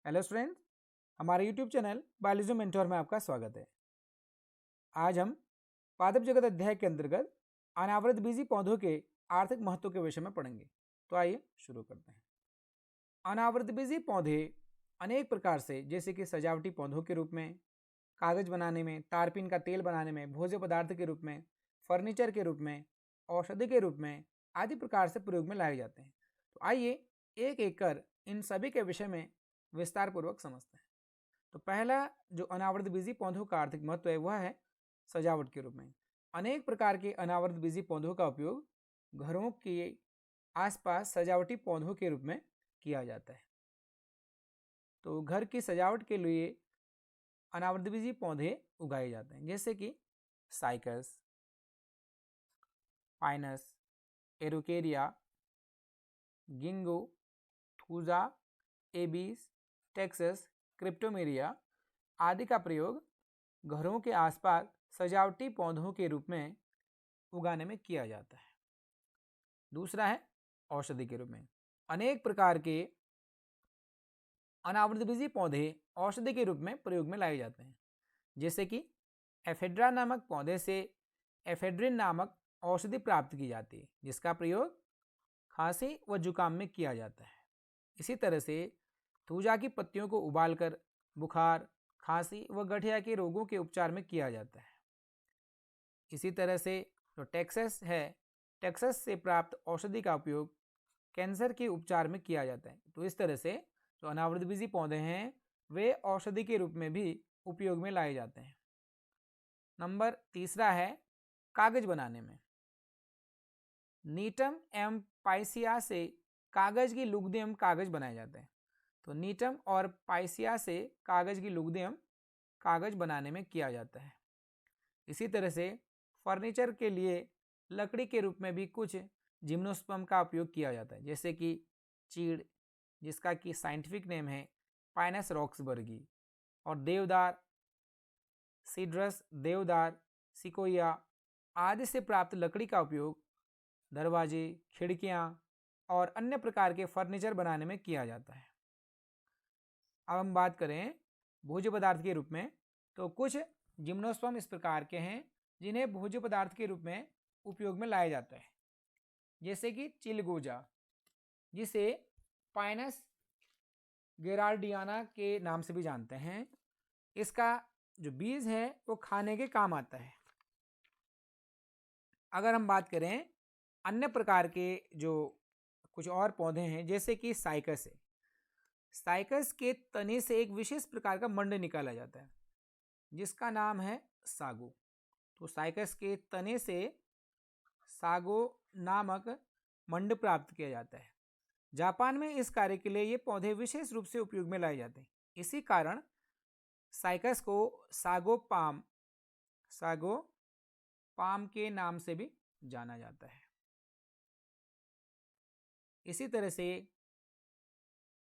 Hello student, हमारे YouTube channel biology mentor में आपका स्वागत है। आज हम पादप जगत अध्याय के अंतर्गत अनावृत बीजी पौधों के आर्थिक महत्व के विषय में पढ़ेंगे। तो आइए शुरू करते हैं। अनावृत बीजी पौधे अनेक प्रकार से, जैसे कि सजावटी पौधों के रूप में, कागज बनाने में, तारपीन का तेल बनाने में, भोज्य पदार्थ के रूप में, फर्नीचर के रूप में, औषधि के रूप में आदि प्रकार से प्रयोग में लाए जाते हैं। तो आइए एक एक कर इन सभी के विषय में विस्तार पूर्वक समझते हैं। तो पहला जो अनावृत बीजी पौधों का आर्थिक महत्व है वह है सजावट के रूप में। अनेक प्रकार के अनावृत बीजी पौधों का उपयोग घरों के आसपास सजावटी पौधों के रूप में किया जाता है। तो घर की सजावट के लिए अनावृत बीजी पौधे उगाए जाते हैं, जैसे कि Cycas, Pinus, Araucaria, Ginkgo, Thuja, Abies, Taxus, Cryptomeria आदि का प्रयोग घरों के आसपास सजावटी पौधों के रूप में उगाने में किया जाता है। दूसरा है औषधि के रूप में। अनेक प्रकार के अनावृतबीजी पौधे औषधि के रूप में प्रयोग में लाए जाते हैं, जैसे कि एफेड्रा नामक पौधे से एफेड्रिन नामक औषधि प्राप्त की जाती है, जिसका प्रयोग खांसी व जुकाम में किया जाता है। इसी तरह से थूजा की पत्तियों को उबालकर बुखार, खांसी व गठिया के रोगों के उपचार में किया जाता है। इसी तरह से जो टेक्सस है, टेक्सस से प्राप्त औषधि का उपयोग कैंसर के उपचार में किया जाता है। तो इस तरह से जो अनावृतबीजी पौधे हैं वे औषधि के रूप में भी उपयोग में लाए जाते हैं। नंबर तीसरा है कागज बनाने में। नीटम एवं पाइसिया से कागज की लुगदी एवं कागज बनाए जाते हैं। तो नीटम और पाइसिया से कागज की लुगदी एवं कागज बनाने में किया जाता है। इसी तरह से फर्नीचर के लिए लकड़ी के रूप में भी कुछ जिम्नोस्पर्म का उपयोग किया जाता है, जैसे कि चीड़, जिसका कि साइंटिफिक नेम है पाइनस रॉक्सबर्गी, और देवदार, सीड्रस देवदार, सिकोया आदि से प्राप्त लकड़ी का उपयोग दरवाजे, खिड़कियां और अन्य प्रकार के फर्नीचर बनाने में किया जाता है। अब हम बात करें भोज्य पदार्थ के रूप में, तो कुछ जिम्नोस्पर्म इस प्रकार के हैं जिन्हें भोज्य पदार्थ के रूप में उपयोग में लाया जाता है, जैसे कि चिलगोजा, जिसे पाइनस गेराल्डियाना के नाम से भी जानते हैं। इसका जो बीज है वो खाने के काम आता है। अगर हम बात करें अन्य प्रकार के जो कुछ और पौधे हैं, जैसे कि साइकस है, साइकस के तने से एक विशेष प्रकार का मंड निकाला जाता है, जिसका नाम है सागो। तो साइकस के तने से सागो नामक मंड प्राप्त किया जाता है। जापान में इस कार्य के लिए ये पौधे विशेष रूप से उपयोग में लाए जाते हैं। इसी कारण साइकस को सागो पाम के नाम से भी जाना जाता है। इसी तरह से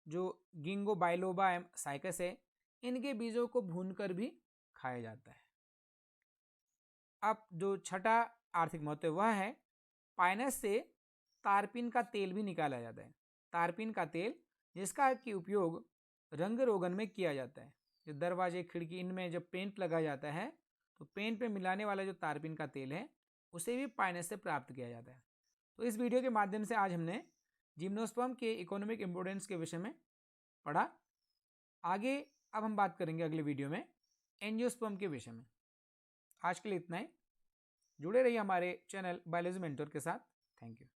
जो गिंगो बाइलोबा साइकस है, इनके बीजों को भूनकर भी खाया जाता है। अब जो छठा आर्थिक महत्व वह है पाइनस से तारपीन का तेल भी निकाला जाता है। तारपीन का तेल, जिसका कि उपयोग रंग रोगन में किया जाता है। जो दरवाजे, खिड़की, इनमें जब पेंट लगाया जाता है तो पेंट पे मिलाने वाला जो तारपीन का तेल है उसे भी पाइनस से प्राप्त किया जाता है। तो इस वीडियो के माध्यम से आज हमने जिम्नोस्पर्म के इकोनॉमिक इम्पोर्टेंस के विषय में पढ़ा। आगे अब हम बात करेंगे अगले वीडियो में एंजियोस्पर्म के विषय में। आज के लिए इतना ही। जुड़े रहिए हमारे चैनल बायोलॉजी मेंटोर के साथ। Thank you.